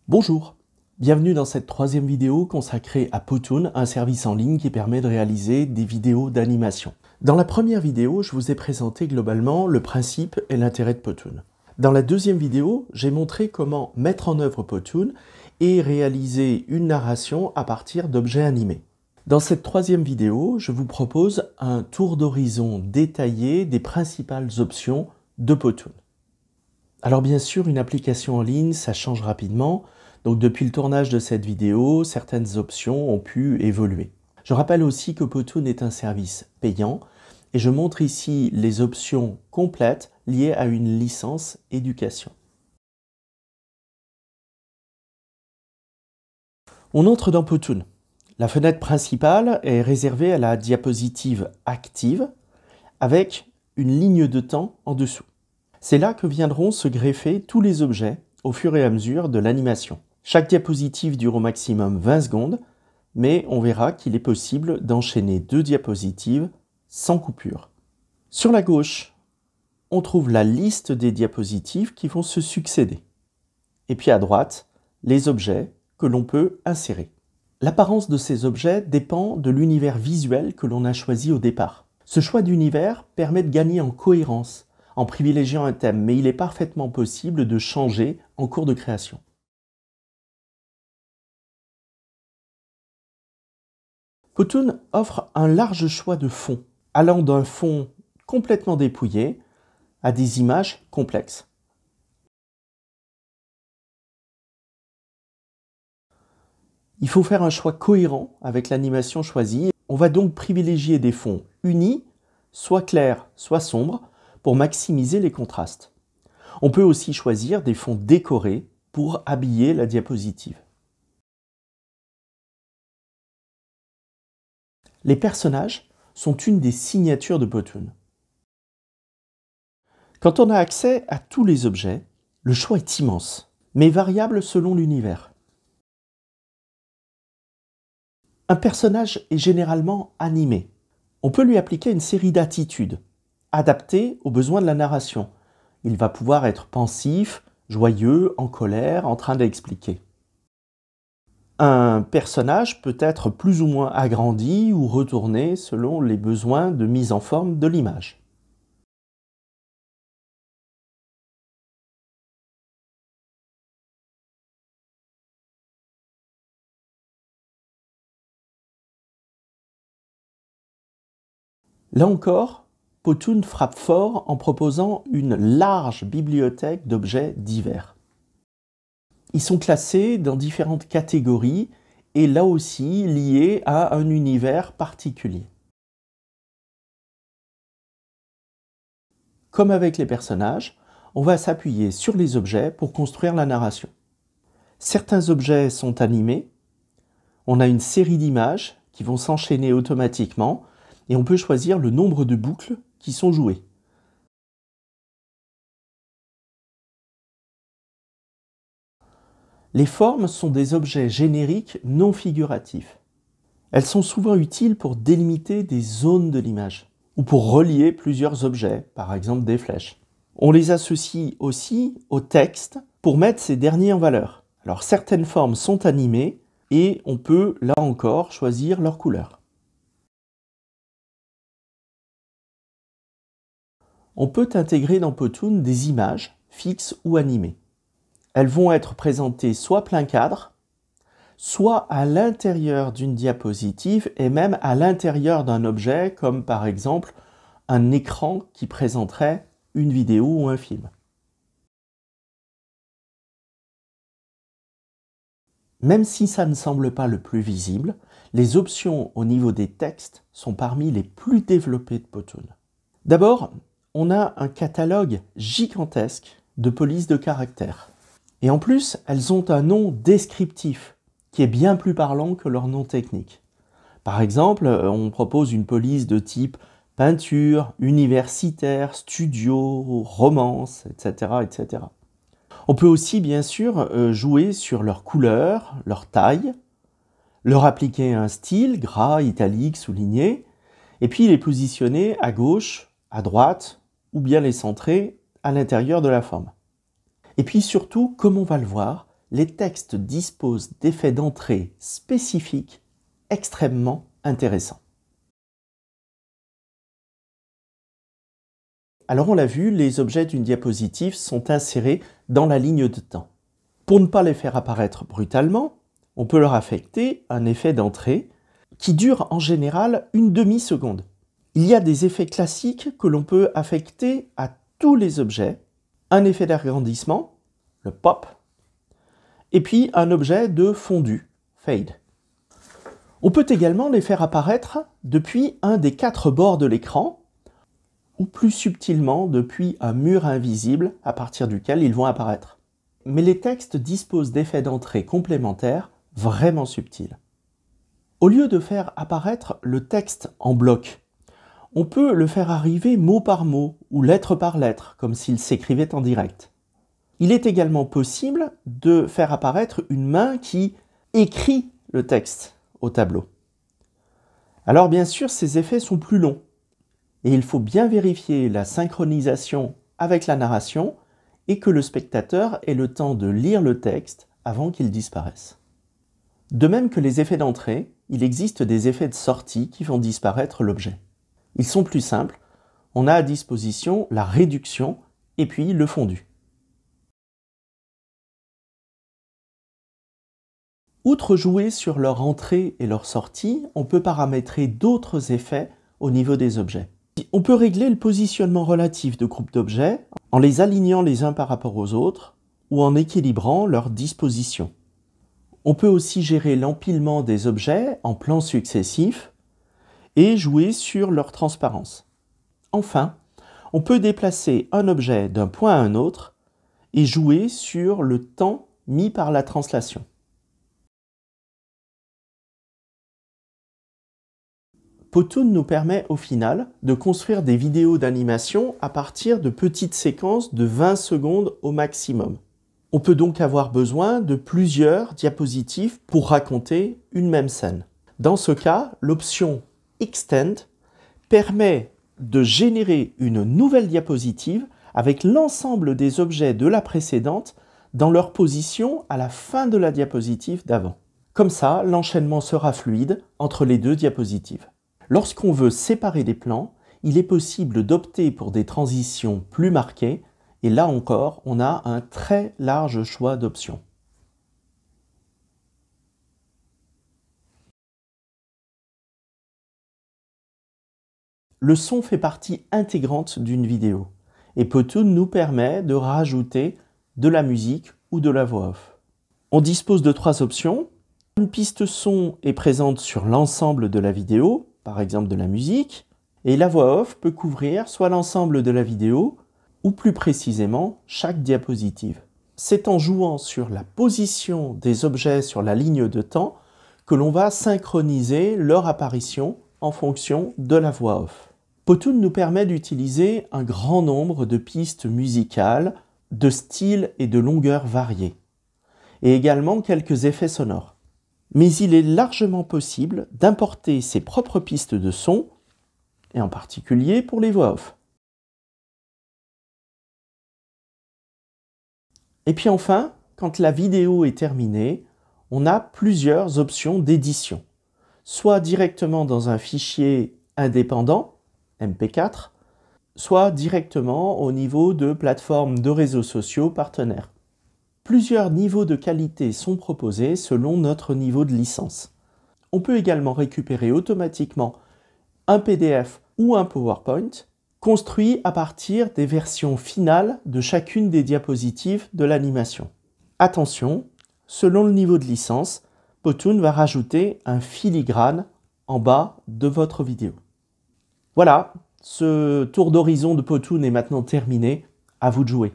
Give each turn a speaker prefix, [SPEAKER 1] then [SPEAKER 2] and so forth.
[SPEAKER 1] Bonjour, bienvenue dans cette troisième vidéo consacrée à Powtoon, un service en ligne qui permet de réaliser des vidéos d'animation. Dans la première vidéo, je vous ai présenté globalement le principe et l'intérêt de Powtoon. Dans la deuxième vidéo, j'ai montré comment mettre en œuvre Powtoon et réaliser une narration à partir d'objets animés. Dans cette troisième vidéo, je vous propose un tour d'horizon détaillé des principales options de Powtoon. Alors bien sûr, une application en ligne, ça change rapidement. Donc depuis le tournage de cette vidéo, certaines options ont pu évoluer. Je rappelle aussi que Powtoon est un service payant et je montre ici les options complètes liées à une licence éducation. On entre dans Powtoon. La fenêtre principale est réservée à la diapositive active avec une ligne de temps en dessous. C'est là que viendront se greffer tous les objets au fur et à mesure de l'animation. Chaque diapositive dure au maximum 20 secondes, mais on verra qu'il est possible d'enchaîner 2 diapositives sans coupure. Sur la gauche, on trouve la liste des diapositives qui vont se succéder. Et puis à droite, les objets que l'on peut insérer. L'apparence de ces objets dépend de l'univers visuel que l'on a choisi au départ. Ce choix d'univers permet de gagner en cohérence en privilégiant un thème, mais il est parfaitement possible de changer en cours de création. Powtoon offre un large choix de fonds, allant d'un fond complètement dépouillé à des images complexes. Il faut faire un choix cohérent avec l'animation choisie. On va donc privilégier des fonds unis, soit clairs, soit sombres, pour maximiser les contrastes. On peut aussi choisir des fonds décorés pour habiller la diapositive. Les personnages sont une des signatures de Powtoon. Quand on a accès à tous les objets, le choix est immense, mais variable selon l'univers. Un personnage est généralement animé. On peut lui appliquer une série d'attitudes, adaptées aux besoins de la narration. Il va pouvoir être pensif, joyeux, en colère, en train d'expliquer. Un personnage peut être plus ou moins agrandi ou retourné selon les besoins de mise en forme de l'image. Là encore, Powtoon frappe fort en proposant une large bibliothèque d'objets divers. Ils sont classés dans différentes catégories et là aussi liés à un univers particulier. Comme avec les personnages, on va s'appuyer sur les objets pour construire la narration. Certains objets sont animés, on a une série d'images qui vont s'enchaîner automatiquement et on peut choisir le nombre de boucles qui sont jouées. Les formes sont des objets génériques non figuratifs. Elles sont souvent utiles pour délimiter des zones de l'image ou pour relier plusieurs objets, par exemple des flèches. On les associe aussi au texte pour mettre ces derniers en valeur. Alors certaines formes sont animées et on peut, là encore, choisir leur couleur. On peut intégrer dans Powtoon des images fixes ou animées. Elles vont être présentées soit plein cadre, soit à l'intérieur d'une diapositive et même à l'intérieur d'un objet, comme par exemple un écran qui présenterait une vidéo ou un film. Même si ça ne semble pas le plus visible, les options au niveau des textes sont parmi les plus développées de Powtoon. D'abord, on a un catalogue gigantesque de polices de caractères. Et en plus, elles ont un nom descriptif qui est bien plus parlant que leur nom technique. Par exemple, on propose une police de type peinture, universitaire, studio, romance, etc., etc. On peut aussi bien sûr jouer sur leur couleur, leur taille, leur appliquer un style, gras, italique, souligné, et puis les positionner à gauche, à droite, ou bien les centrer à l'intérieur de la forme. Et puis surtout, comme on va le voir, les textes disposent d'effets d'entrée spécifiques extrêmement intéressants. Alors on l'a vu, les objets d'une diapositive sont insérés dans la ligne de temps. Pour ne pas les faire apparaître brutalement, on peut leur affecter un effet d'entrée qui dure en général une demi-seconde. Il y a des effets classiques que l'on peut affecter à tous les objets. Un effet d'agrandissement, le pop, et puis un objet de fondu, fade. On peut également les faire apparaître depuis un des 4 bords de l'écran, ou plus subtilement depuis un mur invisible à partir duquel ils vont apparaître. Mais les textes disposent d'effets d'entrée complémentaires vraiment subtils. Au lieu de faire apparaître le texte en bloc, on peut le faire arriver mot par mot ou lettre par lettre, comme s'il s'écrivait en direct. Il est également possible de faire apparaître une main qui écrit le texte au tableau. Alors bien sûr, ces effets sont plus longs et il faut bien vérifier la synchronisation avec la narration et que le spectateur ait le temps de lire le texte avant qu'il disparaisse. De même que les effets d'entrée, il existe des effets de sortie qui font disparaître l'objet. Ils sont plus simples, on a à disposition la réduction et puis le fondu. Outre jouer sur leur entrée et leur sortie, on peut paramétrer d'autres effets au niveau des objets. On peut régler le positionnement relatif de groupes d'objets en les alignant les uns par rapport aux autres ou en équilibrant leur disposition. On peut aussi gérer l'empilement des objets en plans successifs et jouer sur leur transparence. Enfin, on peut déplacer un objet d'un point à un autre et jouer sur le temps mis par la translation. Powtoon nous permet au final de construire des vidéos d'animation à partir de petites séquences de 20 secondes au maximum. On peut donc avoir besoin de plusieurs diapositives pour raconter une même scène. Dans ce cas, l'option Extend permet de générer une nouvelle diapositive avec l'ensemble des objets de la précédente dans leur position à la fin de la diapositive d'avant. Comme ça, l'enchaînement sera fluide entre les deux diapositives. Lorsqu'on veut séparer des plans, il est possible d'opter pour des transitions plus marquées et là encore, on a un très large choix d'options. Le son fait partie intégrante d'une vidéo et Powtoon nous permet de rajouter de la musique ou de la voix off. On dispose de 3 options. Une piste son est présente sur l'ensemble de la vidéo, par exemple de la musique, et la voix off peut couvrir soit l'ensemble de la vidéo ou plus précisément chaque diapositive. C'est en jouant sur la position des objets sur la ligne de temps que l'on va synchroniser leur apparition en fonction de la voix off. Powtoon nous permet d'utiliser un grand nombre de pistes musicales, de styles et de longueurs variés, et également quelques effets sonores. Mais il est largement possible d'importer ses propres pistes de son, et en particulier pour les voix off. Et puis enfin, quand la vidéo est terminée, on a plusieurs options d'édition, soit directement dans un fichier indépendant, MP4, soit directement au niveau de plateformes de réseaux sociaux partenaires. Plusieurs niveaux de qualité sont proposés selon notre niveau de licence. On peut également récupérer automatiquement un PDF ou un PowerPoint construit à partir des versions finales de chacune des diapositives de l'animation. Attention, selon le niveau de licence, Powtoon va rajouter un filigrane en bas de votre vidéo. Voilà, ce tour d'horizon de Powtoon est maintenant terminé, à vous de jouer.